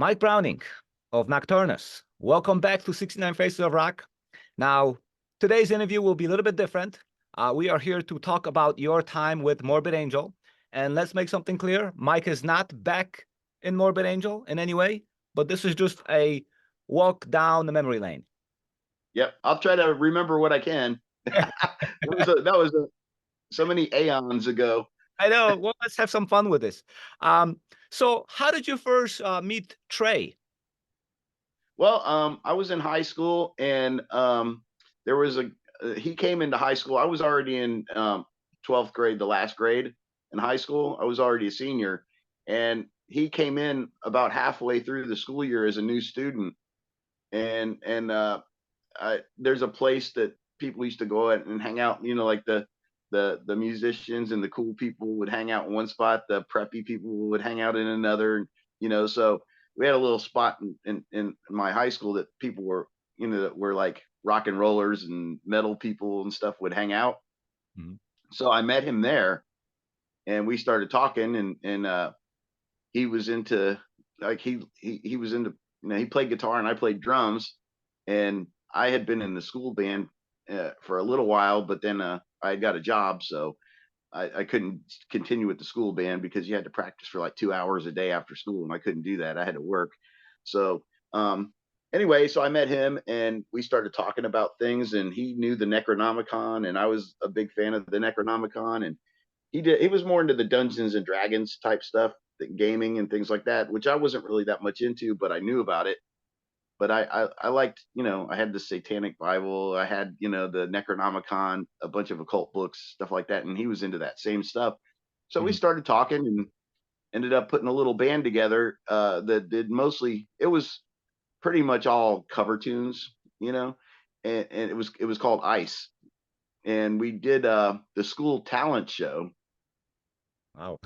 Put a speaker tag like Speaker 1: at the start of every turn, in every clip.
Speaker 1: Mike Browning of Nocturnus. Welcome back to 69 Faces of Rock. Now, today's interview will be a little bit different. We are here to talk about your time with Morbid Angel. And let's make something clear. Mike is not back in Morbid Angel in any way, but this is just a walk down the memory lane.
Speaker 2: Yep, I'll try to remember what I can. that was so many aeons ago.
Speaker 1: I know. Well, let's have some fun with this. So how did you first meet Trey?
Speaker 2: Well, I was in high school, and there was he came into high school. I was already in 12th grade, the last grade in high school. I was already a senior, and he came in about halfway through the school year as a new student. And there's a place that people used to go at and hang out, you know, like the musicians and the cool people would hang out in one spot, the preppy people would hang out in another, you know. So we had a little spot in my high school that people were, you know, that were like rock and rollers and metal people and stuff would hang out. Mm-hmm. So I met him there, and we started talking, and he was into, like, he was into, you know, he played guitar and I played drums, and I had been in the school band for a little while, but then I got a job, so I couldn't continue with the school band because you had to practice for like 2 hours a day after school, and I couldn't do that. I had to work. So anyway, so I met him, and we started talking about things, and he knew the Necronomicon, and I was a big fan of the Necronomicon, and he was more into the Dungeons and Dragons type stuff, the gaming and things like that, which I wasn't really that much into, but I knew about it. But I liked, you know, I had the Satanic Bible, I had, you know, the Necronomicon, a bunch of occult books, stuff like that, and he was into that same stuff. So we started talking and ended up putting a little band together that did mostly, it was pretty much all cover tunes, you know, and it was called Ice, and we did the school talent show.
Speaker 1: Wow.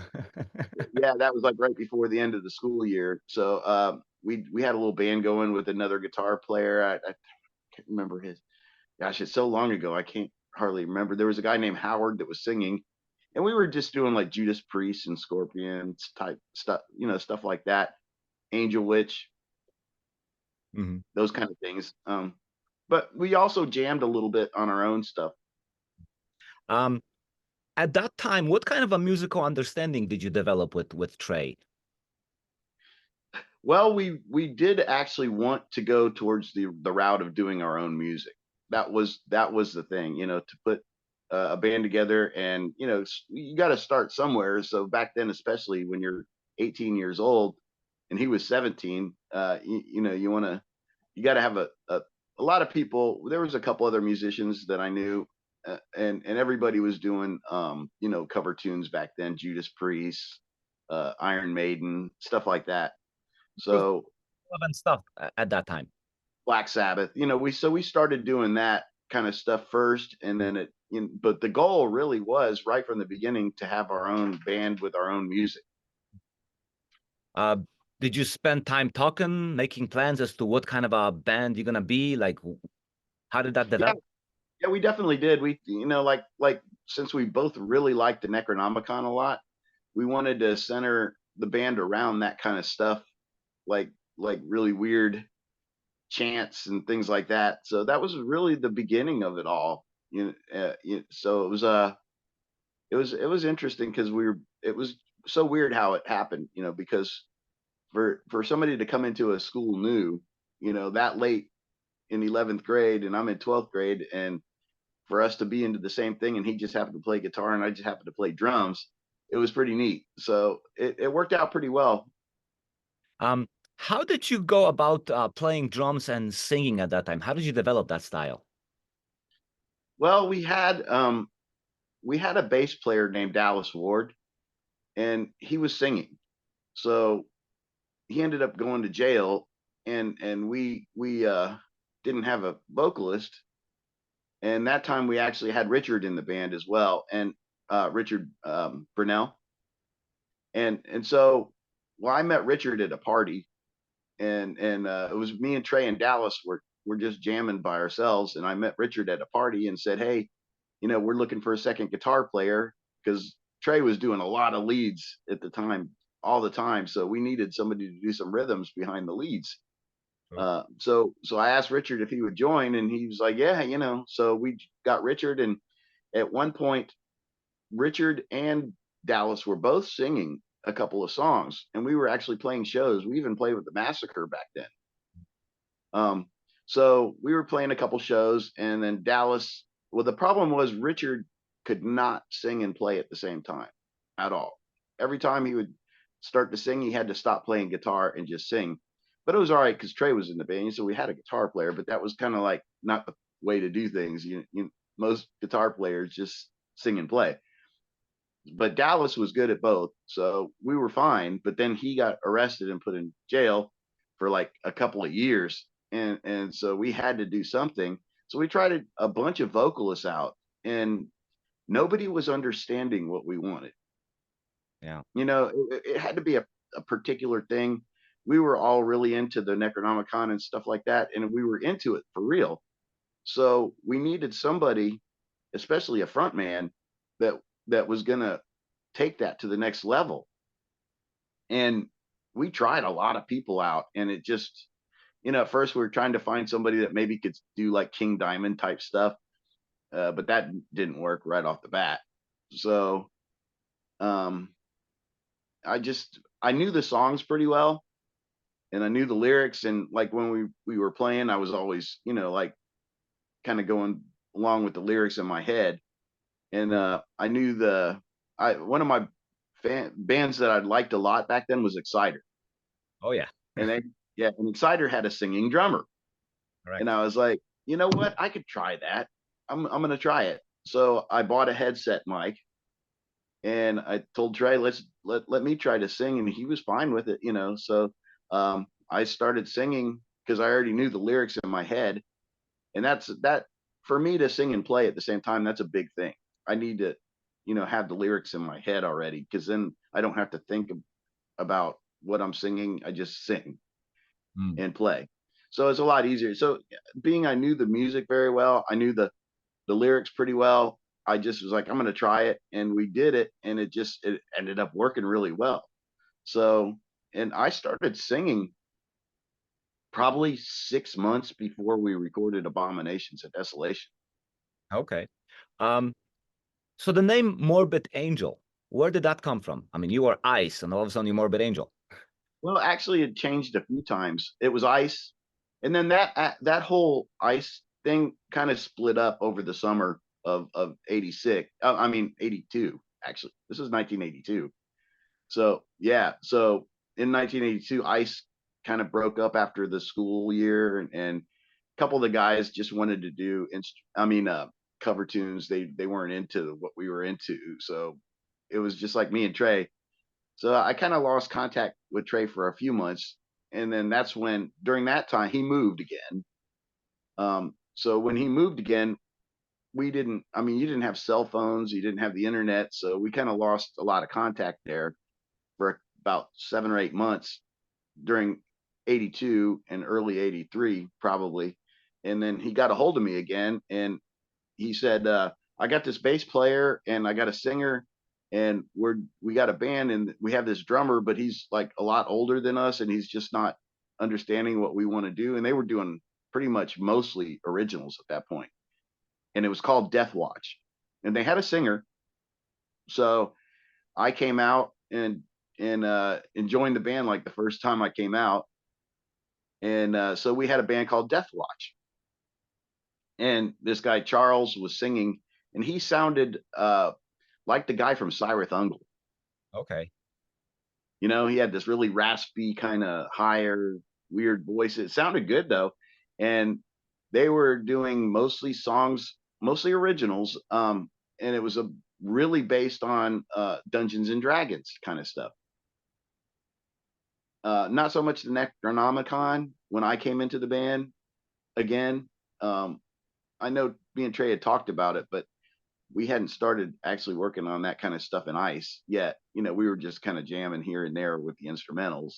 Speaker 2: Yeah, that was like right before the end of the school year. So we had a little band going with another guitar player. I can't remember his. Gosh, it's so long ago. I can't hardly remember. There was a guy named Howard that was singing, and we were just doing like Judas Priest and Scorpions type stuff, you know, stuff like that. Angel Witch, those kind of things. But we also jammed a little bit on our own stuff.
Speaker 1: At that time, what kind of a musical understanding did you develop with Trey?
Speaker 2: Well, we did actually want to go towards the route of doing our own music. That was the thing, you know, to put a band together, and you know, you got to start somewhere. So back then, especially when you're 18 years old and he was 17, you know, you got to have a lot of people. There was a couple other musicians that I knew, and everybody was doing you know, cover tunes back then, Judas Priest, Iron Maiden, stuff like that. So
Speaker 1: relevant stuff at that time.
Speaker 2: Black Sabbath, you know, we started doing that kind of stuff first, and then it, you know, but the goal really was right from the beginning to have our own band with our own music.
Speaker 1: Did you spend time talking, making plans as to what kind of a band you're gonna be? Like, how did that develop?
Speaker 2: Yeah, we definitely did. We, you know, like since we both really liked the Necronomicon a lot, we wanted to center the band around that kind of stuff, like really weird chants and things like that. So that was really the beginning of it all. So it was interesting because it was so weird how it happened, you know, because for somebody to come into a school new, you know, that late in 11th grade, and I'm in 12th grade, and for us to be into the same thing, and he just happened to play guitar and I just happened to play drums, it was pretty neat. So it worked out pretty well.
Speaker 1: How did you go about playing drums and singing at that time? How did you develop that style?
Speaker 2: Well, we had a bass player named Dallas Ward, and he was singing. So he ended up going to jail, and we didn't have a vocalist, and that time we actually had Richard in the band as well, and Richard Brunell, and so, well, I met Richard at a party, and it was me and Trey and Dallas were just jamming by ourselves, and I met Richard at a party and said, hey, you know, we're looking for a second guitar player, because Trey was doing a lot of leads at the time, all the time, so we needed somebody to do some rhythms behind the leads.
Speaker 1: Sure.
Speaker 2: So I asked Richard if he would join, and he was like, "Yeah, you know." So we got Richard, and at one point, Richard and Dallas were both singing a couple of songs, and we were actually playing shows. We even played with the Massacre back then. Um, so we were playing a couple shows, and then Dallas. Well, the problem was Richard could not sing and play at the same time at all. Every time he would start to sing, he had to stop playing guitar and just sing. But it was all right because Trey was in the band, so we had a guitar player. But that was kind of like not the way to do things. Most guitar players just sing and play. But Dallas was good at both, so we were fine. But then he got arrested and put in jail for like a couple of years, and so we had to do something. So we tried a bunch of vocalists out, and nobody was understanding what we wanted.
Speaker 1: Yeah.
Speaker 2: It had to be a particular thing. We were all really into the Necronomicon and stuff like that, and we were into it for real. So we needed somebody, especially a front man, that was gonna take that to the next level. And we tried a lot of people out, and it just, at first we were trying to find somebody that maybe could do like King Diamond type stuff, but that didn't work right off the bat. So um, I knew the songs pretty well, and I knew the lyrics, and like when we were playing, I was always like kind of going along with the lyrics in my head, and I knew one of my bands that I liked a lot back then was Exciter.
Speaker 1: Oh yeah.
Speaker 2: And and Exciter had a singing drummer. And
Speaker 1: Correct.
Speaker 2: I was like, you know what? I could try that. I'm gonna try it. So I bought a headset mic, and I told Trey, let me try to sing, and he was fine with it. So I started singing because I already knew the lyrics in my head. And that for me to sing and play at the same time, that's a big thing. I need to, have the lyrics in my head already, because then I don't have to think about what I'm singing. I just sing
Speaker 1: Mm.
Speaker 2: and play. So it's a lot easier. So being I knew the music very well, I knew the lyrics pretty well. I just was like, I'm going to try it, and we did it, and it ended up working really well. So, and I started singing probably 6 months before we recorded Abominations of Desolation.
Speaker 1: Okay. Um, so the name Morbid Angel, where did that come from? I mean, you were Ice, and all of a sudden you're Morbid Angel.
Speaker 2: Well, actually, it changed a few times. It was Ice, and then that whole Ice thing kind of split up over the summer of '86. I mean '82. Actually, this is 1982. So yeah, so in 1982, Ice kind of broke up after the school year, and a couple of the guys just wanted to do, cover tunes. They weren't into what we were into, so it was just like me and Trey. So I kind of lost contact with Trey for a few months, and then that's when, during that time, he moved again. So when he moved again, we didn't. I mean, you didn't have cell phones, you didn't have the internet, so we kind of lost a lot of contact there for about 7 or 8 months during '82 and early '83, probably. And then he got a hold of me again, and he said, I got this bass player, and I got a singer, and we got a band, and we have this drummer, but he's like a lot older than us, and he's just not understanding what we want to do. And they were doing pretty much mostly originals at that point, and it was called Death Watch, and they had a singer. So I came out and joined the band like the first time I came out, and so we had a band called Death Watch, and this guy Charles was singing, and he sounded like the guy from Cyrith Ungle.
Speaker 1: Okay.
Speaker 2: He had this really raspy, kind of higher, weird voice. It sounded good though, and they were doing mostly songs, mostly originals, and it was a really based on Dungeons and Dragons kind of stuff. Not so much the Necronomicon when I came into the band again. I know me and Trey had talked about it, but we hadn't started actually working on that kind of stuff in Ice yet. We were just kind of jamming here and there with the instrumentals.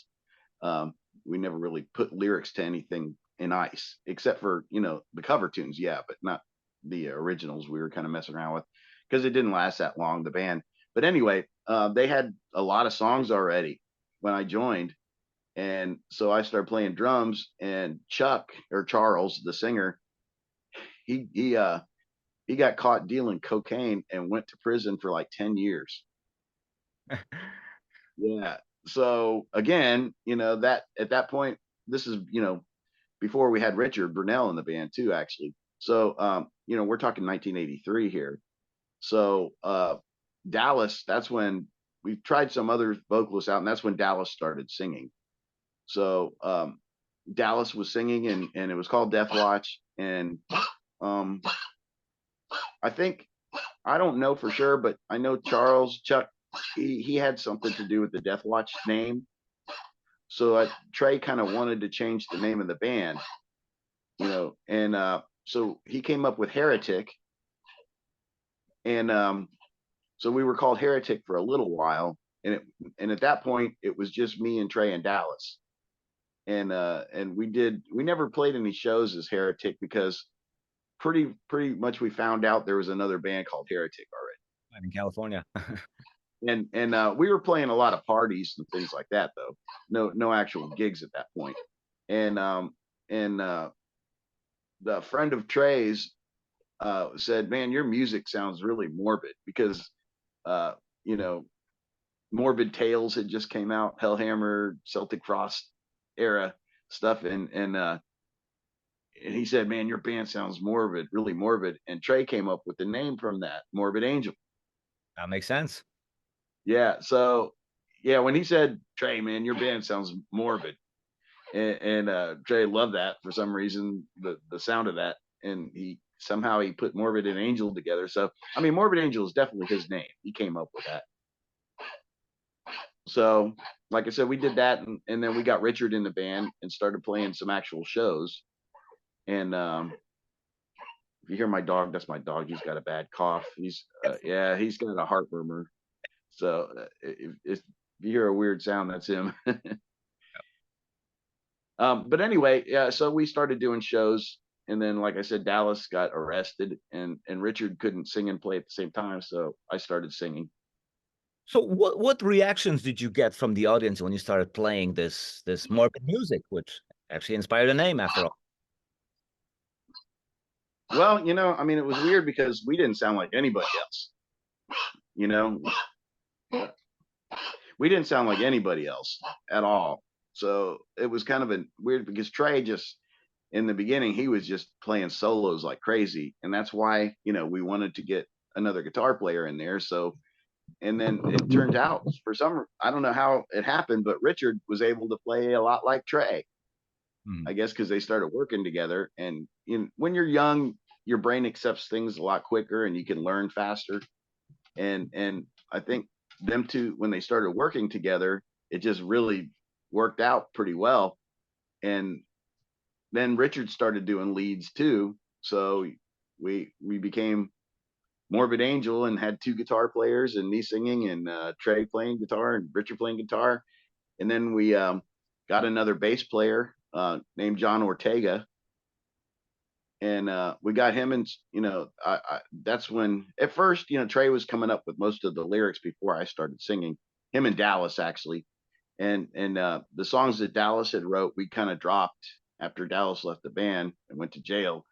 Speaker 2: We never really put lyrics to anything in Ice, except for, the cover tunes. Yeah, but not the originals. We were kind of messing around with, because it didn't last that long, the band. But anyway, they had a lot of songs already. when I joined. And so I started playing drums, and Chuck, or Charles, the singer, he he uh he got caught dealing cocaine and went to prison for like 10 years. Yeah. So again, that at that point, this is, before we had Richard Brunell in the band too, actually. So we're talking 1983 here. So Dallas, that's when we tried some other vocalists out, and that's when Dallas started singing. So Dallas was singing, and it was called Death Watch. And um, I think, I don't know for sure, but I know Chuck, he had something to do with the Death Watch name. So Trey kind of wanted to change the name of the band, and so he came up with Heretic. And so we were called Heretic for a little while. And at that point, it was just me and Trey and Dallas. And we never played any shows as Heretic, because pretty much we found out there was another band called Heretic already
Speaker 1: in California.
Speaker 2: and we were playing a lot of parties and things like that, though no actual gigs at that point. And the friend of Trey's said, man, your music sounds really morbid, because uh Morbid Tales had just came out, Hellhammer, Celtic Frost era stuff. And he said, man, your band sounds morbid, really morbid. And Trey came up with the name from that, Morbid Angel.
Speaker 1: That makes sense.
Speaker 2: Yeah. So yeah, when he said, Trey, man, your band sounds morbid, and Trey loved that for some reason, the sound of that, and he put Morbid and Angel together. So I mean, Morbid Angel is definitely his name. He came up with that. So like I said, we did that, and then we got Richard in the band and started playing some actual shows. And if you hear my dog, that's my dog. He's got a bad cough. He's he's got a heart murmur. So if you hear a weird sound, that's him. But anyway, yeah. So we started doing shows, and then, like I said, Dallas got arrested, and Richard couldn't sing and play at the same time, so I started singing.
Speaker 1: So what reactions did you get from the audience when you started playing this morbid music, which actually inspired the name after all?
Speaker 2: Well, I mean, it was weird because we didn't sound like anybody else. We didn't sound like anybody else at all. So it was kind of a weird, because Trey just, in the beginning, he was just playing solos like crazy. And that's why, we wanted to get another guitar player in there. So, and then it turned out, I don't know how it happened, but Richard was able to play a lot like Trey. I guess because they started working together. And when you're young, your brain accepts things a lot quicker, and you can learn faster. And I think them two, when they started working together, it just really worked out pretty well. And then Richard started doing leads too, so we became Morbid Angel, and had two guitar players, and me singing, and Trey playing guitar, and Richard playing guitar. And then we got another bass player named John Ortega, and we got him. And that's when, at first, Trey was coming up with most of the lyrics before I started singing. Him and Dallas, actually. And the songs that Dallas had wrote, we kind of dropped after Dallas left the band and went to jail.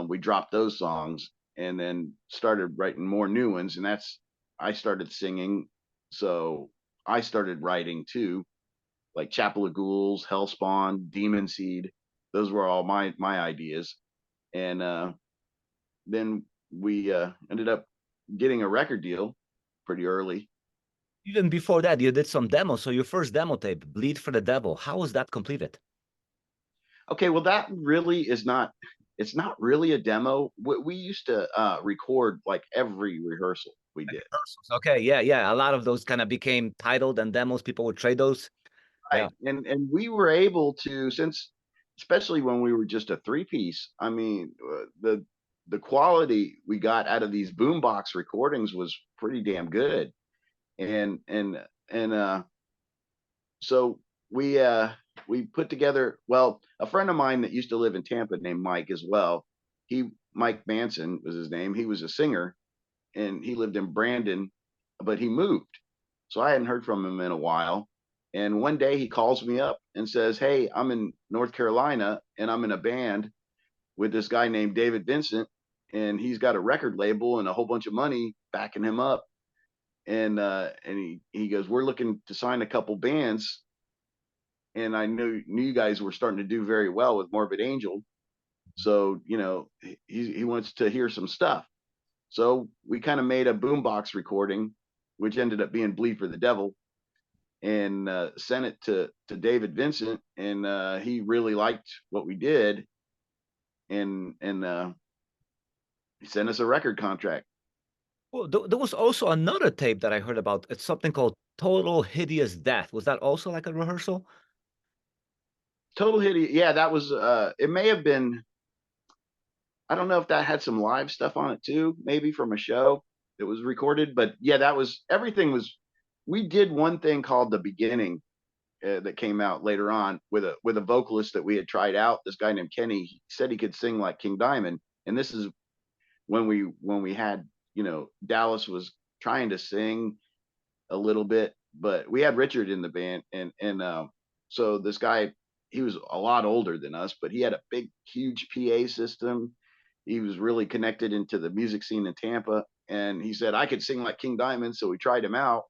Speaker 2: We dropped those songs, and then started writing more new ones. And I started singing, so I started writing too, like Chapel of Ghouls, Hellspawn, Demon Seed. Those were all my ideas. And then we ended up getting a record deal pretty early.
Speaker 1: Even before that, you did some demos. So your first demo tape, Bleed for the Devil, how was that completed?
Speaker 2: Okay, well, that really is not, it's not really a demo. We used to record like every rehearsal we did.
Speaker 1: Okay, yeah. A lot of those kind of became titled and demos. People would trade those.
Speaker 2: Right.
Speaker 1: Yeah.
Speaker 2: And we were able to, since, especially when we were just a three-piece, I mean, the quality we got out of these boombox recordings was pretty damn good. And so we put together, well, a friend of mine that used to live in Tampa named Mike as well. Mike Manson was his name. He was a singer, and he lived in Brandon, but he moved. So I hadn't heard from him in a while. And one day he calls me up and says, "Hey, I'm in North Carolina and I'm in a band with this guy named David Vincent, and he's got a record label and a whole bunch of money backing him up." And he goes, "We're looking to sign a couple bands, and I knew you guys were starting to do very well with Morbid Angel, so he wants to hear some stuff." So we kind of made a boombox recording, which ended up being "Bleed for the Devil," and sent it to David Vincent, and he really liked what we did, and he sent us a record contract.
Speaker 1: Well, there was also another tape that I heard about. It's something called Total Hideous Death. Was that also like a rehearsal?
Speaker 2: Total Hit, yeah, that was. It may have been. I don't know if that had some live stuff on it too, maybe from a show that was recorded. But yeah, that was everything was. We did one thing called The Beginning that came out later on with a vocalist that we had tried out. This guy named Kenny. He said he could sing like King Diamond, and this is when we had Dallas was trying to sing a little bit, but we had Richard in the band, and so this guy, he was a lot older than us, but he had a big, huge PA system. He was really connected into the music scene in Tampa, and he said I could sing like King Diamond, so we tried him out.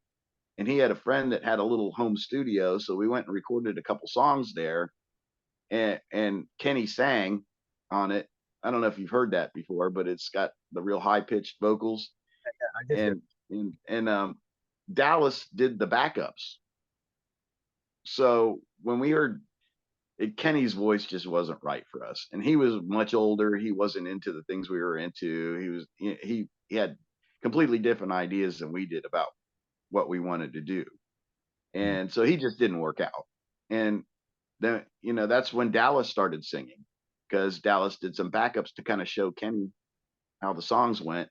Speaker 2: And he had a friend that had a little home studio, so we went and recorded a couple songs there, and Kenny sang on it. I don't know if you've heard that before, but it's got the real high pitched vocals,
Speaker 1: I did hear.
Speaker 2: and Dallas did the backups. So when we heard it, Kenny's voice just wasn't right for us, and he was much older. He wasn't into the things we were into. He had completely different ideas than we did about what we wanted to do,
Speaker 1: Mhm.
Speaker 2: and so he just didn't work out. And then that's when Dallas started singing, because Dallas did some backups to kind of show Kenny how the songs went.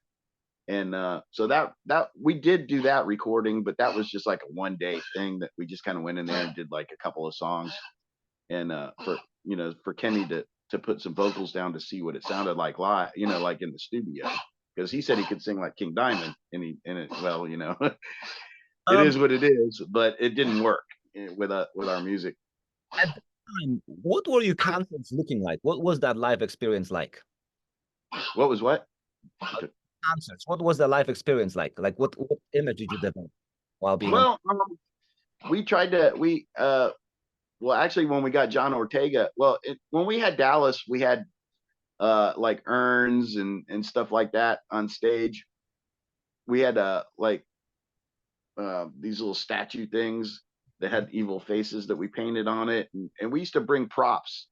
Speaker 2: And so that we did do that recording, but that was just like a 1 day thing that we just kind of went in there and did like a couple of songs, and for Kenny to put some vocals down to see what it sounded like live, like in the studio, because he said he could sing like King Diamond, and it well, it
Speaker 1: Um,
Speaker 2: is what it is, but it didn't work with our music.
Speaker 1: at the time, what were your concerts looking like? What was that live experience like?
Speaker 2: What was what?
Speaker 1: Concerts. What was the live experience like? Like what image did you develop while being on?
Speaker 2: Well, we tried to we well, actually, when we got John Ortega, when we had Dallas, we had like urns and stuff like that on stage. We had like these little statue things that had evil faces that we painted on it, and we used to bring props,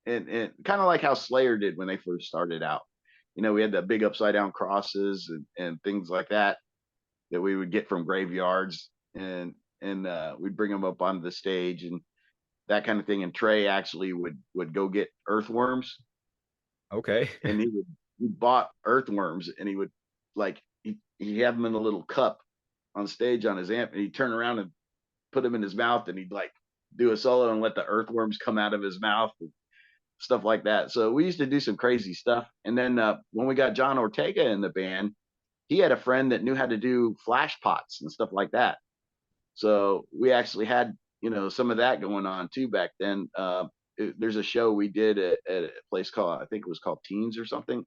Speaker 2: and kind of like how Slayer did when they first started out. We had the big upside down crosses and things like that we would get from graveyards, and we'd bring them up onto the stage and that kind of thing. And Trey actually would go get earthworms,
Speaker 1: Okay.
Speaker 2: and he bought earthworms, and he would like he had them in a little cup on stage on his amp, and he'd turn around and put them in his mouth, and he'd like do a solo and let the earthworms come out of his mouth and stuff like that. So we used to do some crazy stuff. And then when we got John Ortega in the band, he had a friend that knew how to do flash pots and stuff like that. So we actually had some of that going on too back then. There's a show we did at a place called, I think it was called Teens or something,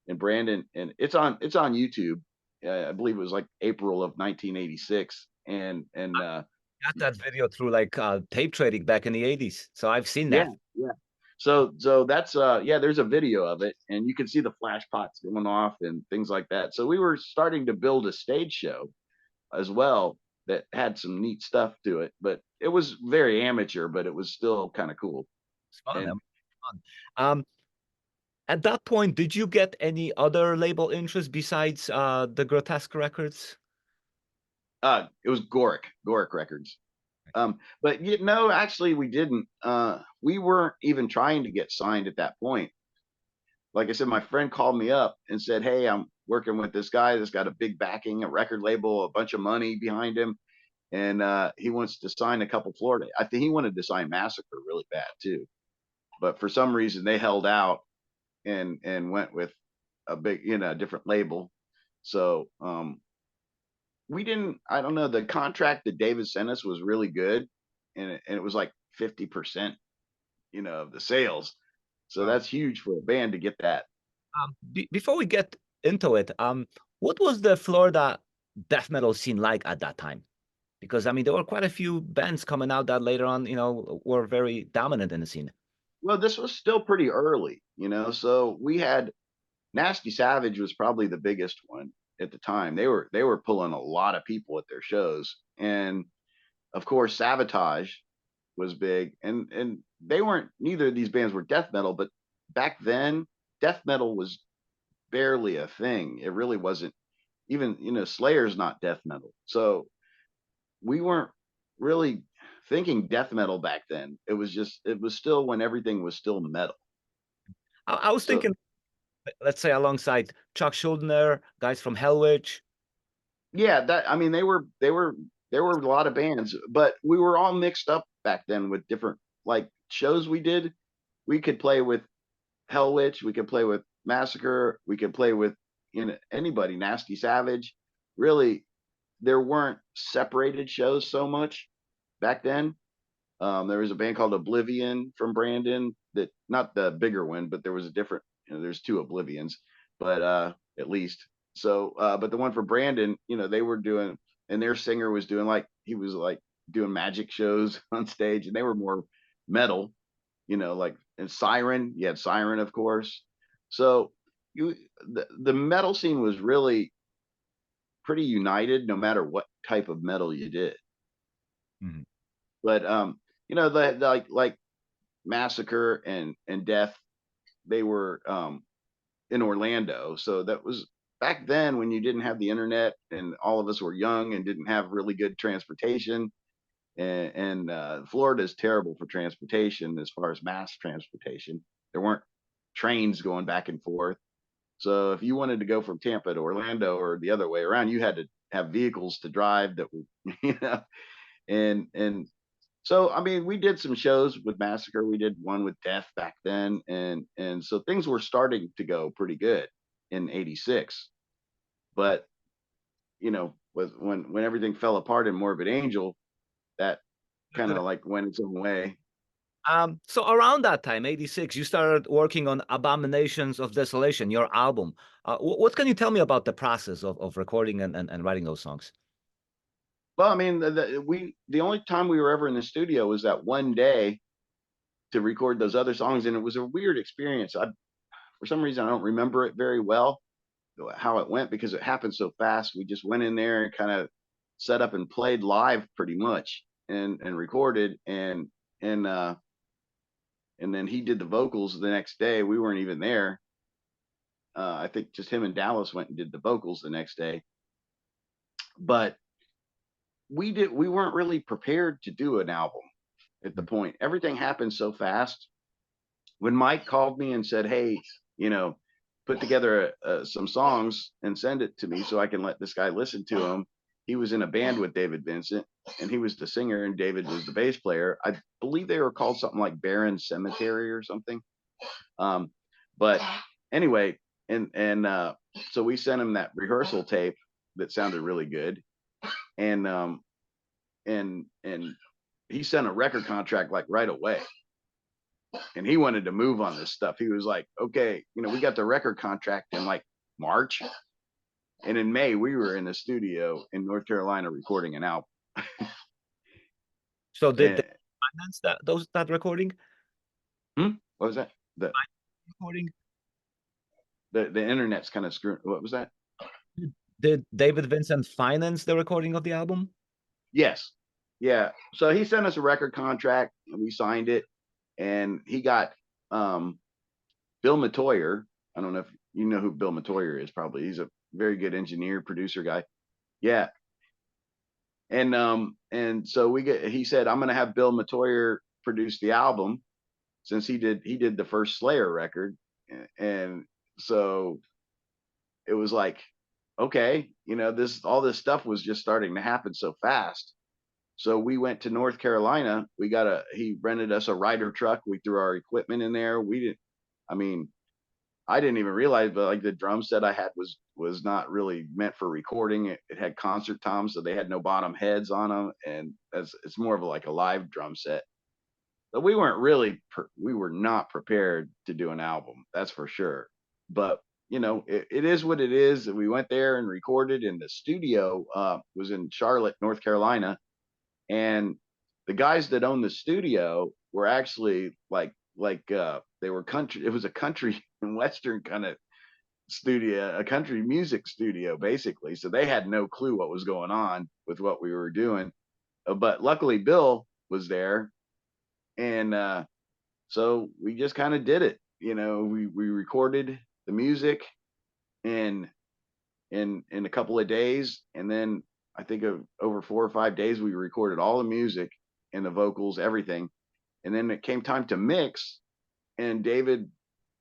Speaker 2: in Brandon, and it's on YouTube. I believe it was like April of 1986, and
Speaker 1: Got that video through like tape trading back in the 80s. So I've seen
Speaker 2: yeah,
Speaker 1: that.
Speaker 2: yeah. So that's yeah, there's a video of it, and you can see the flash pots going off and things like that. So we were starting to build a stage show as well that had some neat stuff to it, but it was very amateur, but it was still kind of cool.
Speaker 1: It's fun.
Speaker 2: And
Speaker 1: Fun. At that point, did you get any other label interest besides the Grotesque Records?
Speaker 2: it was Goric Records. But no, actually we didn't. We weren't even trying to get signed at that point. Like I said, my friend called me up and said, "Hey, I'm working with this guy that's got a big backing, a record label, a bunch of money behind him, and he wants to sign a couple Florida." I think he wanted to sign Massacre really bad too, but for some reason they held out and went with a big, different label. So we didn't. I don't know. The contract that David sent us was really good, and it was like 50%, of the sales. So
Speaker 1: Wow.
Speaker 2: that's huge for a band to get that.
Speaker 1: Before we get into it, what was the Florida death metal scene like at that time? Because I mean, there were quite a few bands coming out that later on, were very dominant in the scene.
Speaker 2: Well, this was still pretty early, So we had Nasty Savage was probably the biggest one at the time. They were pulling a lot of people at their shows, and of course, Sabotage was big, and they weren't. Neither of these bands were death metal, but back then, death metal was barely a thing. It really wasn't. Even Slayer's not death metal, so we weren't really thinking death metal back then. It was still when everything was still metal.
Speaker 1: I was
Speaker 2: So
Speaker 1: thinking, let's say alongside Chuck Schuldiner, guys from Hellwitch.
Speaker 2: yeah, that I mean there were a lot of bands, but we were all mixed up back then with different like shows we did. We could play with Hellwitch, we could play with Massacre, we could play with anybody, Nasty Savage. Really, there weren't separated shows so much back then. There was a band called Oblivion from Brandon, that not the bigger one, but there was a different. There's two Oblivions, but at least so. But the one for Brandon, they were doing, and their singer was doing like he was like doing magic shows on stage, and they were more metal, like and Siren. You had Siren, of course. So the metal scene was really pretty united, no matter what type of metal you did.
Speaker 1: Mhm.
Speaker 2: But like Massacre and Death, they were in Orlando. So that was back then when you didn't have the internet and all of us were young and didn't have really good transportation. And Florida is terrible for transportation as far as mass transportation. There weren't trains going back and forth. So if you wanted to go from Tampa to Orlando or the other way around, you had to have vehicles to drive that were, and so I mean, we did some shows with Massacre. We did one with Death back then, and so things were starting to go pretty good in '86. But with when everything fell apart in Morbid Angel, that kind of like went its own way.
Speaker 1: So around that time, 86, you started working on Abominations of Desolation, your album. What can you tell me about the process of recording and writing those songs?
Speaker 2: Well, I mean, the only time we were ever in the studio was that one day to record those other songs, and it was a weird experience. For some reason, I don't remember it very well how it went because it happened so fast. We just went in there and kind of set up and played live pretty much and recorded and uh and then he did the vocals the next day. We weren't even there. I think just him and Dallas went and did the vocals the next day. But we weren't really prepared to do an album at the point. Everything happened so fast. When Mike called me and said, "Hey, you know, put together some songs and send it to me so I can let this guy listen to them." He was in a band with David Vincent, and he was the singer, and David was the bass player. I believe they were called something like Barren Cemetery or something. Um, but anyway, and so we sent him that rehearsal tape that sounded really good, and and he sent a record contract like right away, and he wanted to move on this stuff. He was like, okay, we got the record contract in like March, and in May we were in the studio in North Carolina recording an album.
Speaker 1: So did they
Speaker 2: And,
Speaker 1: finance that recording?
Speaker 2: what was that? The
Speaker 1: Recording?
Speaker 2: the internet's kind of screwing. What was that?
Speaker 1: Did David Vincent finance the recording of the album?
Speaker 2: Yes. Yeah. So he sent us a record contract and we signed it. And he got um, Bill Matoyer. I don't know if you know who Bill Matoyer is, probably. He's a very good engineer, producer guy. Yeah. And so he said, I'm gonna have Bill Matoyer produce the album since he did the first Slayer record. And so it was like, okay, this all this stuff was just starting to happen so fast. So we went to North Carolina. He rented us a Ryder truck. We threw our equipment in there. We didn't, I mean, I didn't even realize, but like the drum set I had was not really meant for recording. It had concert toms, so they had no bottom heads on them, and it's more of like a live drum set. But we weren't really we were not prepared to do an album, that's for sure. But you know, it is what it is. And we went there and recorded, in the studio was in Charlotte, North Carolina, and the guys that owned the studio were actually they were country. It was a country and western kind of studio, a country music studio, basically. So they had no clue what was going on with what we were doing. But luckily, Bill was there, and so we just kind of did it. You know, we recorded the music in in a couple of days, and then I think of over 4 or 5 days we recorded all the music and the vocals, everything. And then it came time to mix, and David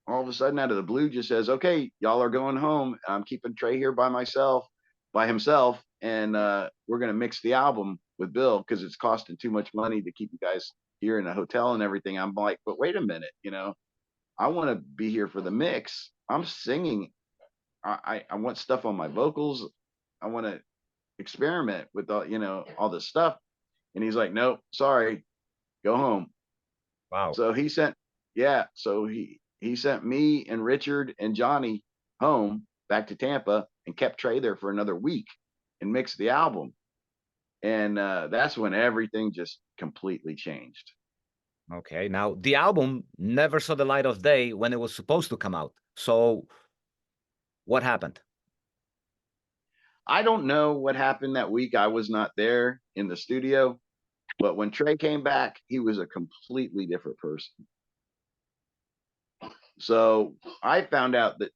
Speaker 2: all of a sudden out of the blue just says, "Okay, y'all are going home. I'm keeping Trey here by himself, and we're gonna mix the album with Bill because it's costing too much money to keep you guys here in a hotel and everything." I'm like, "But wait a minute, you know, I want to be here for the mix. I'm singing. I want stuff on my vocals. I want to experiment with all, you know, all this stuff." And he's like, "Nope, sorry, go home."
Speaker 1: Wow.
Speaker 2: So he sent, yeah, so he sent me and Richard and Johnny home back to Tampa, and kept Trey there for another week and mixed the album. And that's when everything just completely changed.
Speaker 1: Okay. Now, the album never saw the light of day when it was supposed to come out. So, what happened?
Speaker 2: I don't know what happened that week. I was not there in the studio, but when Trey came back, he was a completely different person. So I found out that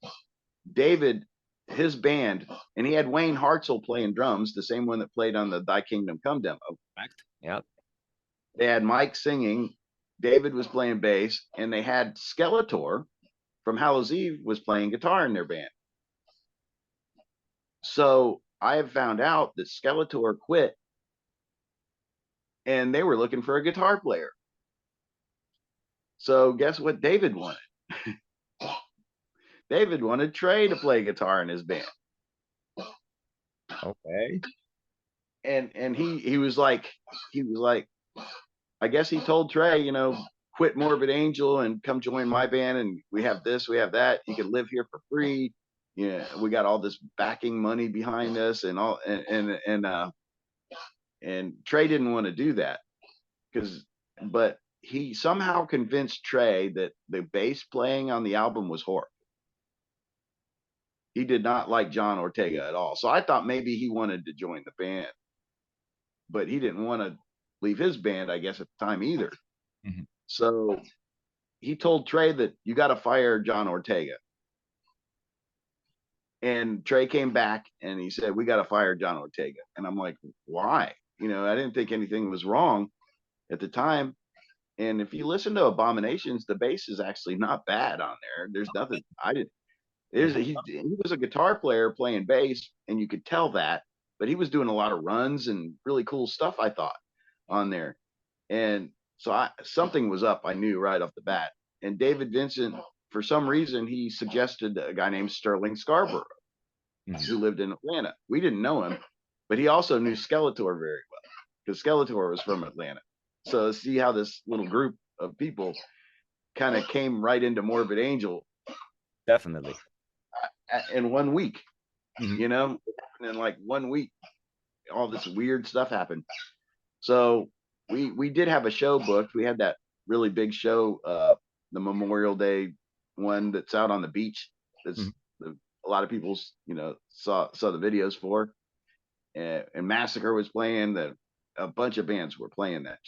Speaker 2: David, his band, and he had Wayne Hartzell playing drums, the same one that played on the Thy Kingdom Come demo.
Speaker 1: Correct. Yeah.
Speaker 2: They had Mike singing, David was playing bass, and they had Skeletor from Hallows Eve was playing guitar in their band. So I have found out that Skeletor quit, and they were looking for a guitar player. So guess what David wanted? David wanted Trey to play guitar in his band.
Speaker 1: Okay.
Speaker 2: And he was like, I guess he told Trey, you know, quit Morbid Angel and come join my band, and we have this, we have that. You can live here for free. Yeah, we got all this backing money behind us, and all, and Trey didn't want to do that but he somehow convinced Trey that the bass playing on the album was horrible. He did not like John Ortega at all. So I thought maybe he wanted to join the band, but he didn't want to leave his band, I guess, at the time either.
Speaker 1: Mhm.
Speaker 2: So he told Trey that you got to fire John Ortega. And Trey came back and he said, "We got to fire John Ortega." And I'm like, "Why?" You know, I didn't think anything was wrong at the time. And if you listen to Abominations, the bass is actually not bad on there. There's nothing I did. He was a guitar player playing bass, and you could tell that, but he was doing a lot of runs and really cool stuff, I thought, on there. And so something was up, I knew right off the bat. And David Vincent, for some reason, he suggested a guy named Sterling Scarborough, who lived in Atlanta. We didn't know him, but he also knew Skeletor very well, because Skeletor was from Atlanta. So see how this little group of people kind of came right into Morbid Angel
Speaker 1: Definitely.
Speaker 2: in 1 week.
Speaker 1: Mhm.
Speaker 2: You know, in like 1 week, all this weird stuff happened. So we did have a show booked. We had that really big show, the Memorial Day one that's out on the beach. That's a lot of people, you know, saw the videos for. And Massacre was playing. A bunch of bands were playing that.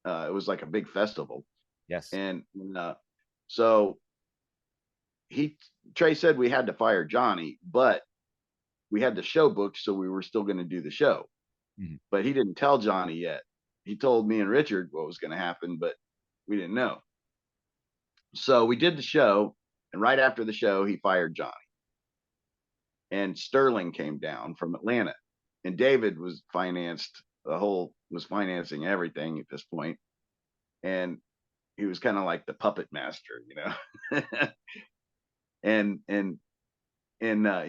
Speaker 2: It was like a big festival.
Speaker 1: Yes.
Speaker 2: And so Trey said we had to fire Johnny, but we had the show booked, so we were still going to do the show. But he didn't tell Johnny yet. He told me and Richard what was going to happen, but we didn't know. So we did the show, and right after the show, he fired Johnny. And Sterling came down from Atlanta, and David was financing everything at this point. And he was kind of like the puppet master, you know. And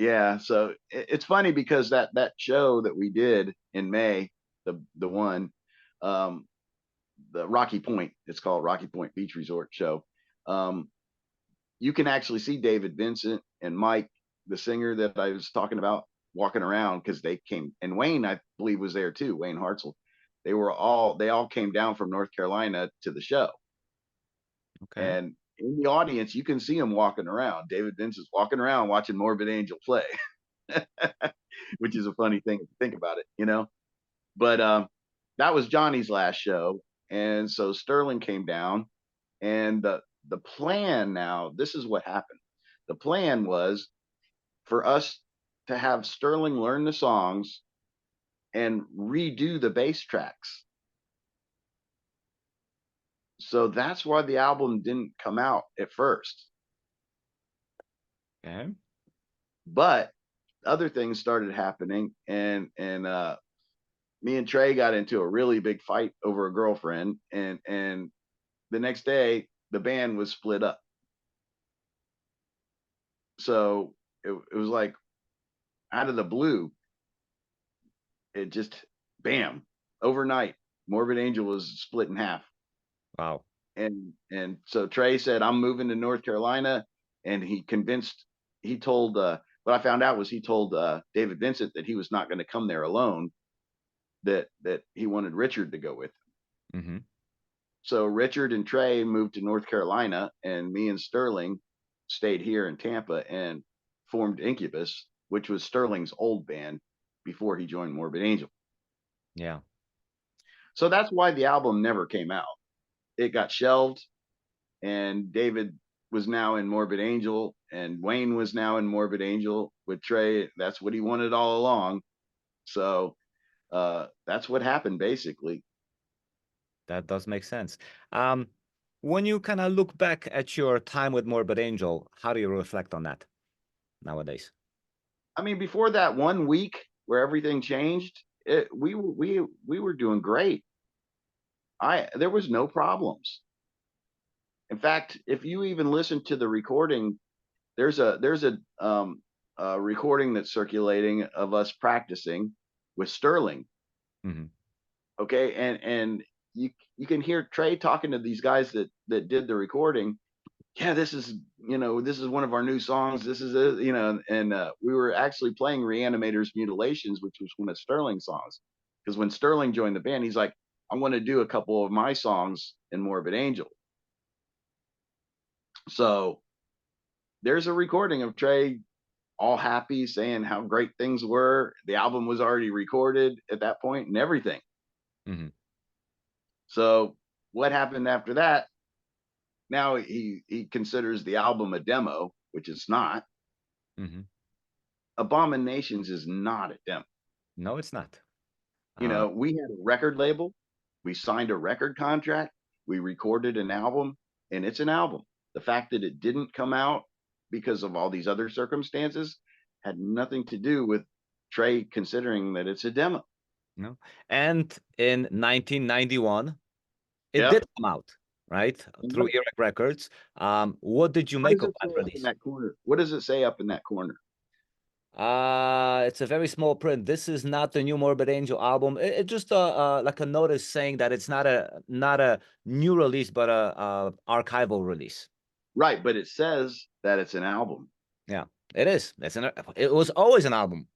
Speaker 2: yeah, so it's funny because that show that we did in May, the one, the Rocky Point, it's called Rocky Point Beach Resort show. You can actually see David Vincent and Mike, the singer that I was talking about, walking around because they came, and Wayne, I believe, was there too. Wayne Hartzell. They all came down from North Carolina to the show,
Speaker 1: Okay.
Speaker 2: and in the audience you can see them walking around. David Vincent's walking around watching Morbid Angel play, which is a funny thing if you think about it, you know. But that was Johnny's last show, and so Sterling came down, and the plan now. This is what happened. The plan was for us to have Sterling learn the songs and redo the bass tracks. So that's why the album didn't come out at first.
Speaker 1: Okay.
Speaker 2: But other things started happening, and me and Trey got into a really big fight over a girlfriend, and the next day the band was split up. So it was like out of the blue, it just bam, overnight, Morbid Angel was split in half.
Speaker 1: Wow.
Speaker 2: And so Trey said, I'm moving to North Carolina, and he told what I found out was he told David Vincent that he was not going to come there alone, that he wanted Richard to go with him.
Speaker 1: Mm-hmm.
Speaker 2: So Richard and Trey moved to North Carolina, and me and Sterling stayed here in Tampa and formed Incubus, which was Sterling's old band before he joined Morbid Angel.
Speaker 1: Yeah.
Speaker 2: So that's why the album never came out. It got shelved, and David was now in Morbid Angel, and Wayne was now in Morbid Angel with Trey. That's what he wanted all along. So that's what happened, basically.
Speaker 1: That does make sense. When you kind of look back at your time with Morbid Angel, how do you reflect on that nowadays?
Speaker 2: I mean, before that 1 week where everything changed, we were doing great. There was no problems. In fact, if you even listen to the recording, there's a recording that's circulating of us practicing with Sterling.
Speaker 1: Mm-hmm.
Speaker 2: Okay, and you can hear Trey talking to these guys that did the recording. Yeah, this is one of our new songs. This is and we were actually playing Reanimator's Mutilations, which was one of Sterling's songs, because when Sterling joined the band, he's like, I want to do a couple of my songs in Morbid Angel. So there's a recording of Trey all happy, saying how great things were. The album was already recorded at that point and everything.
Speaker 1: Mm-hmm.
Speaker 2: So what happened after that? Now he considers the album a demo, which it's not.
Speaker 1: Mm-hmm.
Speaker 2: Abominations is not a demo.
Speaker 1: No, it's not.
Speaker 2: We had a record label, we signed a record contract, we recorded an album, and it's an album. The fact that it didn't come out because of all these other circumstances had nothing to do with Trey considering that it's a demo.
Speaker 1: No. And in 1991, it did
Speaker 2: Yep.
Speaker 1: come out, right? Through Earache Records. What did you
Speaker 2: What
Speaker 1: make
Speaker 2: does
Speaker 1: of
Speaker 2: it
Speaker 1: that
Speaker 2: say up in
Speaker 1: release?
Speaker 2: that corner? What does it say up in that corner?
Speaker 1: It's a very small print. This is not the new Morbid Angel album. It just like a notice saying that it's not a new release, but a archival release.
Speaker 2: Right, but it says that it's an album.
Speaker 1: Yeah, it is. It was always an album.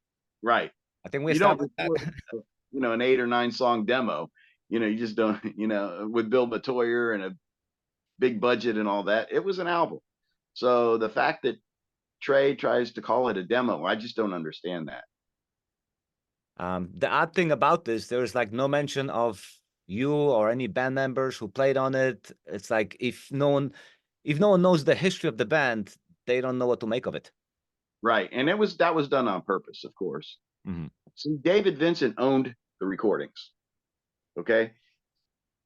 Speaker 2: Right.
Speaker 1: I think we
Speaker 2: You don't
Speaker 1: established that.
Speaker 2: record, an 8 or 9 song demo. You just don't, with Bill Matoyer and a big budget and all that. It was an album. So the fact that Trey tries to call it a demo, I just don't understand that.
Speaker 1: The odd thing about this, there's like no mention of you or any band members who played on it. It's like if no one knows the history of the band, they don't know what to make of it.
Speaker 2: Right. And that was done on purpose, of course.
Speaker 1: Mm-hmm.
Speaker 2: See, David Vincent owned the recordings. Okay.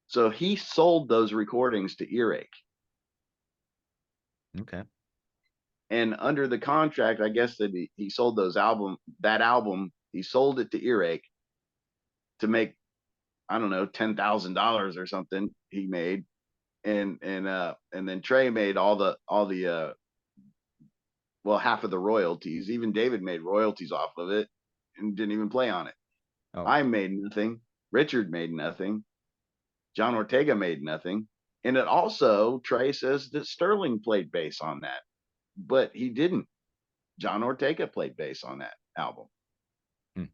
Speaker 2: So he sold those recordings to Earache.
Speaker 1: Okay.
Speaker 2: And under the contract, I guess that he sold that album, he sold it to Earache to make, I don't know, $10,000 or something he made. And then Trey made all the well, half of the royalties. Even David made royalties off of it and didn't even play on it.
Speaker 1: Oh,
Speaker 2: I made nothing. Richard made nothing. John Ortega made nothing. And it also, Trey says that Sterling played bass on that, but he didn't. John Ortega played bass on that album.
Speaker 1: hmm,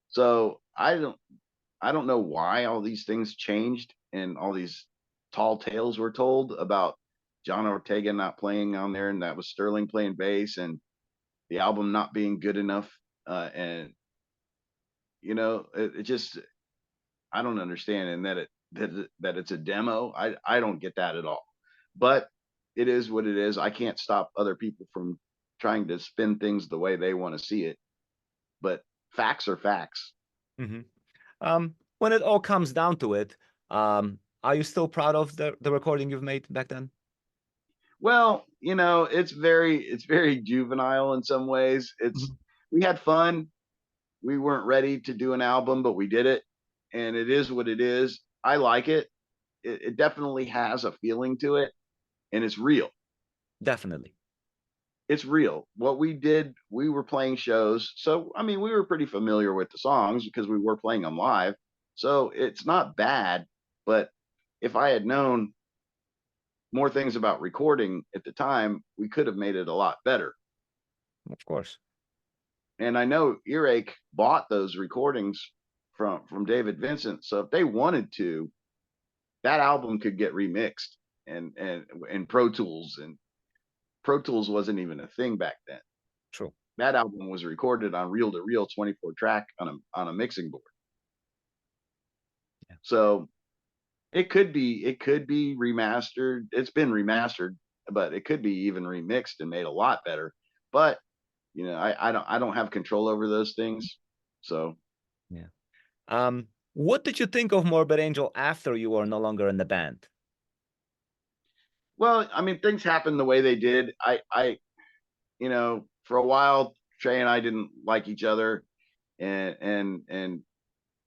Speaker 2: So I don't know why all these things changed and all these tall tales were told about John Ortega not playing on there, and that was Sterling playing bass, and the album not being good enough. And it just, I don't understand, and that it's a demo. I don't get that at all. But it is what it is. I can't stop other people from trying to spin things the way they want to see it. But facts are facts.
Speaker 1: hmm. When it all comes down to it, are you still proud of the recording you've made back then?
Speaker 2: Well, it's very juvenile in some ways.
Speaker 1: Mhm.
Speaker 2: We had fun. We weren't ready to do an album, but we did it, and it is what it is. I like it. It definitely has a feeling to it, and it's real.
Speaker 1: Definitely.
Speaker 2: It's real. What we did, we were playing shows. So, I mean, we were pretty familiar with the songs because we were playing them live. So it's not bad. But if I had known more things about recording at the time, we could have made it a lot better.
Speaker 1: Of course.
Speaker 2: And I know Earache bought those recordings from David Vincent. So if they wanted to, that album could get remixed and Pro Tools, and Pro Tools wasn't even a thing back then.
Speaker 1: True.
Speaker 2: That album was recorded on reel to reel 24 track on a mixing board.
Speaker 1: Yeah.
Speaker 2: So it could be remastered. It's been remastered, but it could be even remixed and made a lot better. But I don't have control over those things. So
Speaker 1: Yeah. What did you think of Morbid Angel after you were no longer in the band?
Speaker 2: well, I mean, things happened the way they did. For a while, Trey and I didn't like each other, and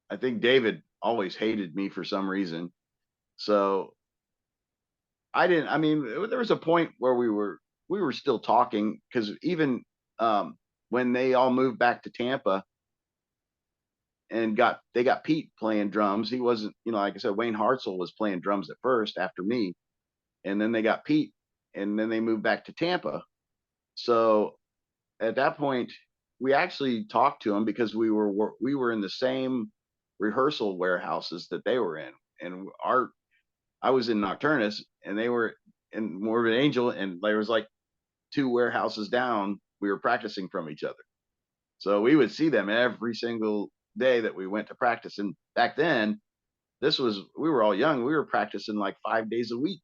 Speaker 2: I think David always hated me for some reason. So I didn't. I mean, there was a point where we were still talking because even when they all moved back to Tampa and they got Pete playing drums. He wasn't, like I said, Wayne Hartzell was playing drums at first after me, and then they got Pete, and then they moved back to Tampa. So at that point, we actually talked to him because we were in the same rehearsal warehouses that they were in, and I was in Nocturnus, and they were in Morbid Angel, and there was like two warehouses down. We were practicing from each other, so we would see them every single day that we went to practice. And back then, we were all young. We were practicing like 5 days a week.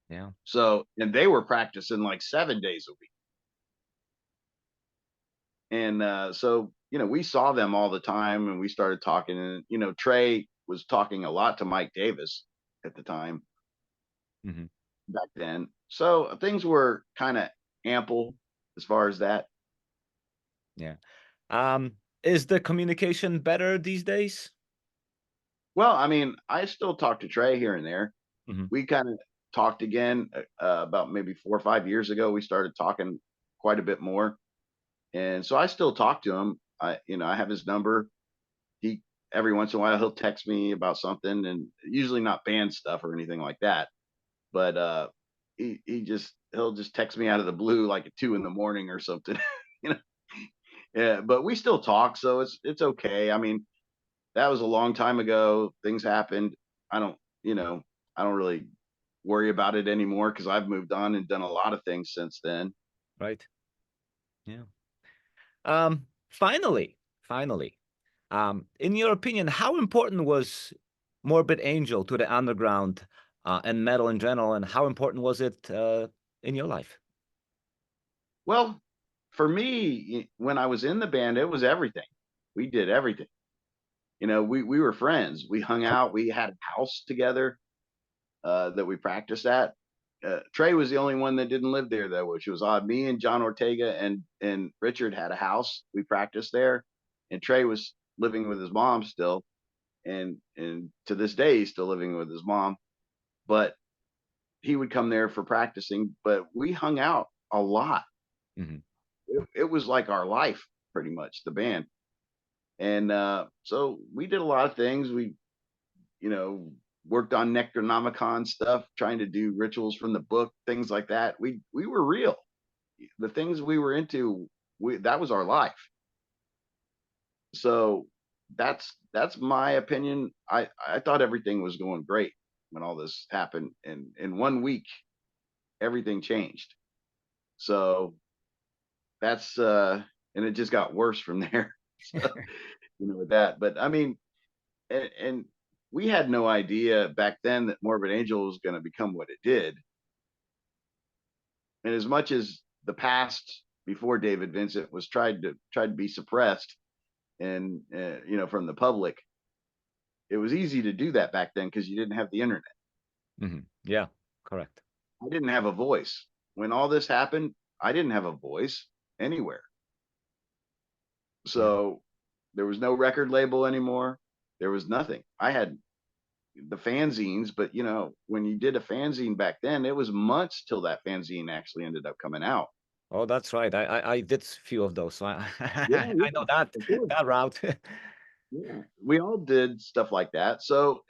Speaker 1: Yeah.
Speaker 2: So, and they were practicing like 7 days a week. And so, we saw them all the time, and we started talking. And Trey was talking a lot to Mike Davis at the time
Speaker 1: Hmm.
Speaker 2: back then. So things were kind of ample as far as that.
Speaker 1: Yeah. Is the communication better these days?
Speaker 2: Well, I mean, I still talk to Trey here and there.
Speaker 1: Hmm.
Speaker 2: We kind of talked again about maybe 4 or 5 years ago. We started talking quite a bit more, and so I still talk to him. I have his number. He Every once in a while he'll text me about something, and usually not band stuff or anything like that. But he'll just text me out of the blue like at 2 in the morning or something. you know. Yeah, but we still talk, so it's okay. I mean, that was a long time ago. Things happened. I don't, I don't really worry about it anymore because I've moved on and done a lot of things since then.
Speaker 1: Right. Yeah. Finally, in your opinion, how important was Morbid Angel to the underground and metal in general, and how important was it in your life?
Speaker 2: Well, for me, when I was in the band, it was everything. We did everything. We were friends. We hung out. We had a house together that we practiced at. Trey was the only one that didn't live there though, which was odd. Me and John Ortega and Richard had a house. We practiced there, and Trey was living with his mom still, and to this day he's still living with his mom. But he would come there for practicing. But we hung out a lot.
Speaker 1: Mhm.
Speaker 2: It was like our life, pretty much, the band. And so we did a lot of things. We, you know, worked on Necronomicon stuff, trying to do rituals from the book, things like that. We were real. The things we were into, that was our life. So that's my opinion. I thought everything was going great when all this happened, and in 1 week everything changed. So that's and it just got worse from there. So, with that. But I mean, and we had no idea back then that Morbid Angel was going to become what it did. And as much as the past before David Vincent was tried to be suppressed and from the public, it was easy to do that back then because you didn't have the internet.
Speaker 1: Yeah, correct.
Speaker 2: I didn't have a voice when all this happened. I didn't have a voice anywhere.
Speaker 1: Yeah.
Speaker 2: So there was no record label anymore. There was nothing. I had the fanzines, but when you did a fanzine back then, it was months till that fanzine actually ended up coming out.
Speaker 1: Oh, that's right. I did few of those, so
Speaker 2: Yeah,
Speaker 1: I know that
Speaker 2: of course.
Speaker 1: that route.
Speaker 2: Yeah, we all did stuff like that. So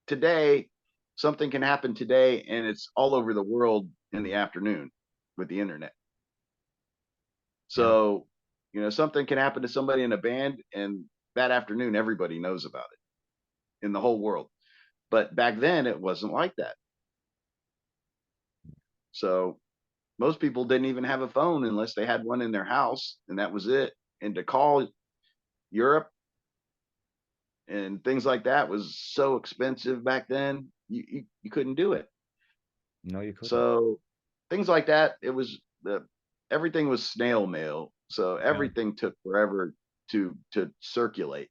Speaker 2: today something can happen today, and it's all over the world in the afternoon with the internet.
Speaker 1: Yeah.
Speaker 2: So something can happen to somebody in a band, and that afternoon everybody knows about it in the whole world. But back then it wasn't like that. So most people didn't even have a phone unless they had one in their house, and that was it. And to call Europe and things like that was so expensive back then. You couldn't do it.
Speaker 1: No, you couldn't.
Speaker 2: So things like that, everything was snail mail. So
Speaker 1: Yeah.
Speaker 2: everything took forever to circulate.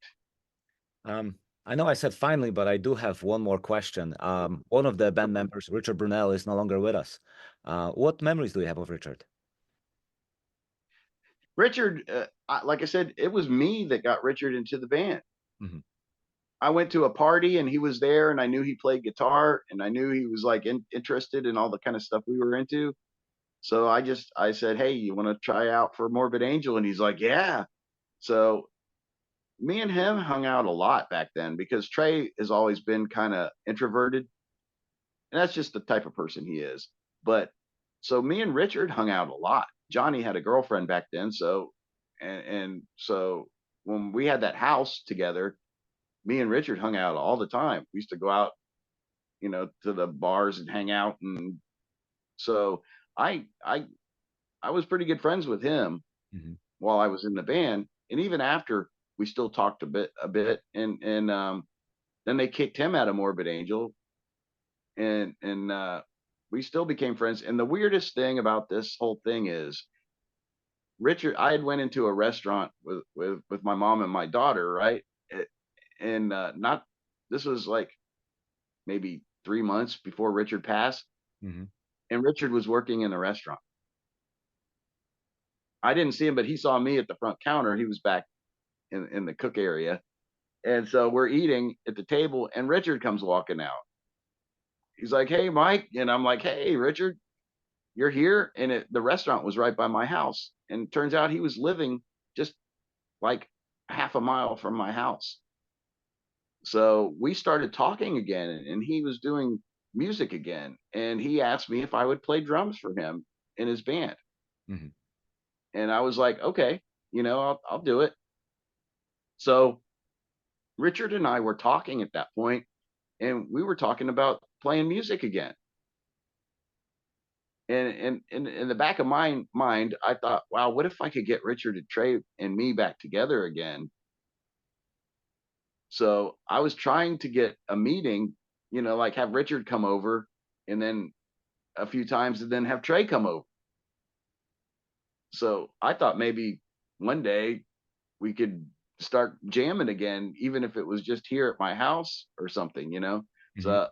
Speaker 1: I know I said finally, but I do have one more question. One of the band members, Richard Brunell, is no longer with us. What memories do you have of Richard?
Speaker 2: Richard, like I said, it was me that got Richard into the band.
Speaker 1: Mhm.
Speaker 2: I went to a party and he was there, and I knew he played guitar, and I knew he was like interested in all the kind of stuff we were into. So I said, "Hey, you want to try out for Morbid Angel?" And he's like, "Yeah." So me and him hung out a lot back then because Trey has always been kind of introverted, and that's just the type of person he is. But so me and Richard hung out a lot. Johnny had a girlfriend back then, so and so when we had that house together, me and Richard hung out all the time. We used to go out, to the bars and hang out, and so I I I was pretty good friends with him
Speaker 1: Mhm.
Speaker 2: while I was in the band, and even after we still talked a bit, and then they kicked him out of Morbid Angel, and we still became friends. And the weirdest thing about this whole thing is Richard. I had went into a restaurant with my mom and my daughter, right? And not this was like maybe 3 months before Richard passed,
Speaker 1: Mhm.
Speaker 2: and Richard was working in the restaurant. I didn't see him, but he saw me at the front counter. He was back in the cook area. And so we're eating at the table, and Richard comes walking out. He's like, "Hey, Mike." And I'm like, "Hey, Richard, you're here." And the restaurant was right by my house. And it turns out he was living just like half a mile from my house. So we started talking again, and he was doing music again. And he asked me if I would play drums for him in his band.
Speaker 1: Mhm.
Speaker 2: And I was like, "Okay, I'll do it." So Richard and I were talking at that point, and we were talking about playing music again. And in the back of my mind, I thought, wow, what if I could get Richard and Trey and me back together again? So I was trying to get a meeting, like have Richard come over, and then a few times, and then have Trey come over. So I thought maybe one day we could start jamming again, even if it was just here at my house or something.
Speaker 1: Mhm.
Speaker 2: So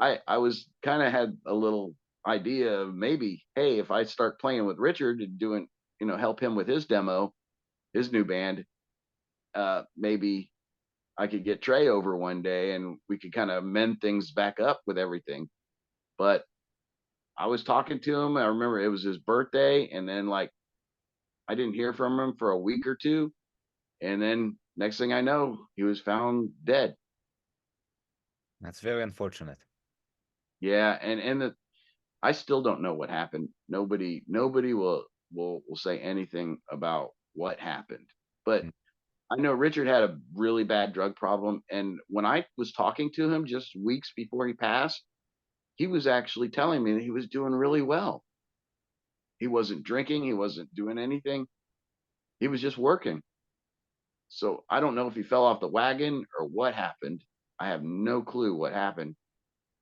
Speaker 2: I was kind of had a little idea of maybe, hey, if I start playing with Richard and doing, help him with his demo, his new band, maybe I could get Trey over one day and we could kind of mend things back up with everything. But I was talking to him. I remember it was his birthday, and then like I didn't hear from him for a week or two, and then next thing I know, he was found dead.
Speaker 1: That's very unfortunate.
Speaker 2: Yeah, and I still don't know what happened. Nobody will say anything about what happened. But
Speaker 1: Mm.
Speaker 2: I know Richard had a really bad drug problem, and when I was talking to him just weeks before he passed, he was actually telling me that he was doing really well. He wasn't drinking, he wasn't doing anything. He was just working. So I don't know if he fell off the wagon or what happened. I have no clue what happened.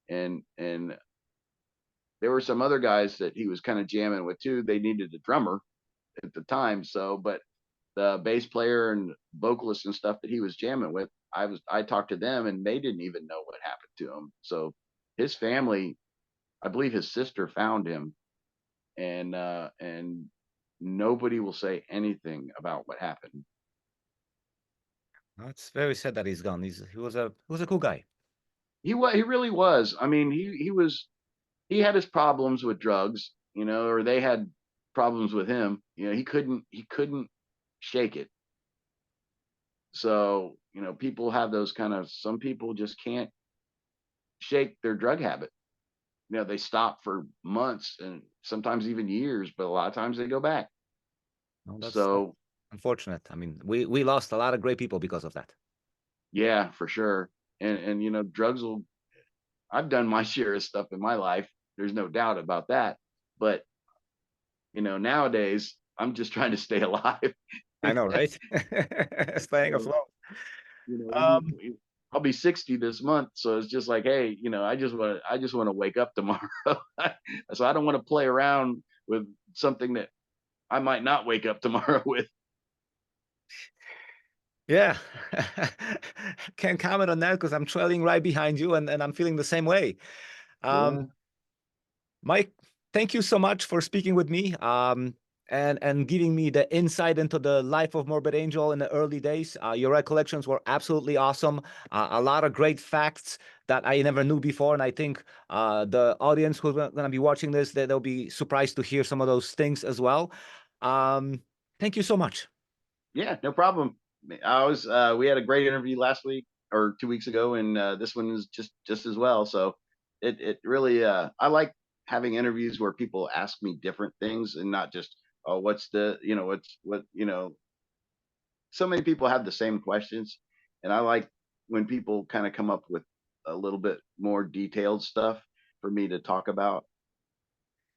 Speaker 2: And there were some other guys that he was kind of jamming with too. They needed a drummer at the time. So, but the bass player and vocalist and stuff that he was jamming with, I talked to them and they didn't even know what happened to him. So his family, I believe his sister found him, and nobody will say anything about what happened.
Speaker 1: It's very sad that he's gone. He was a cool guy.
Speaker 2: He really was. I mean, he had his problems with drugs, or they had problems with him. He couldn't shake it. So, people have those kind of, some people just can't shake their drug habit. They stop for months and sometimes even years, but a lot of times they go back.
Speaker 1: No, that's
Speaker 2: So,
Speaker 1: unfortunate. I mean, we lost a lot of great people because of that.
Speaker 2: yeah, for sure. And drugs will, I've done my share of stuff in my life. There's no doubt about that. But, nowadays I'm just trying to stay alive.
Speaker 1: I know, right? Staying
Speaker 2: So,
Speaker 1: afloat.
Speaker 2: you know, we,
Speaker 1: Um,
Speaker 2: we I'll be 60 this month, so it's just like, hey, I just want to wake up tomorrow. So I don't want to play around with something that I might not wake up tomorrow with.
Speaker 1: yeah. Can't comment on that because I'm trailing right behind you and I'm feeling the same way.
Speaker 2: Yeah,
Speaker 1: Mike, thank you so much for speaking with me and giving me the insight into the life of Morbid Angel in the early days. Your recollections were absolutely awesome. A lot of great facts that I never knew before. And I think the audience who's going to be watching this, they'll be surprised to hear some of those things as well. Thank you so much.
Speaker 2: yeah, no problem. We had a great interview last week or 2 weeks ago, and this one is just as well. So it really, I like having interviews where people ask me different things and not just, oh, what's the, what's what, so many people have the same questions, and I like when people kind of come up with a little bit more detailed stuff for me to talk about.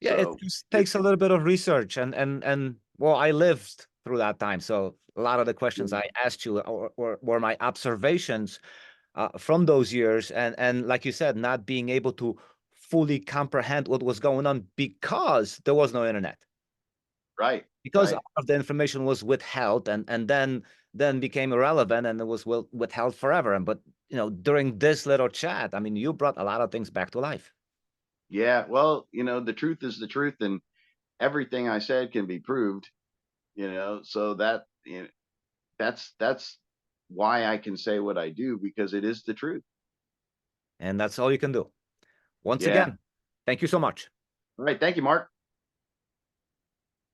Speaker 1: Yeah, it
Speaker 2: So
Speaker 1: just
Speaker 2: it,
Speaker 1: takes a little bit of research and well, I lived through that time. So a lot of the questions I asked you were my observations from those years, and like you said, not being able to fully comprehend what was going on because there was no internet,
Speaker 2: right,
Speaker 1: because
Speaker 2: right.
Speaker 1: all of the information was withheld and then became irrelevant and it was withheld forever. And but during this little chat, I mean, you brought a lot of things back to life.
Speaker 2: Yeah, well, the truth is the truth, and everything I said can be proved. So that's why I can say what I do, because it is the truth.
Speaker 1: And that's all you can do. Once
Speaker 2: Yeah.
Speaker 1: again, thank you so much.
Speaker 2: All right. Thank you, Mark.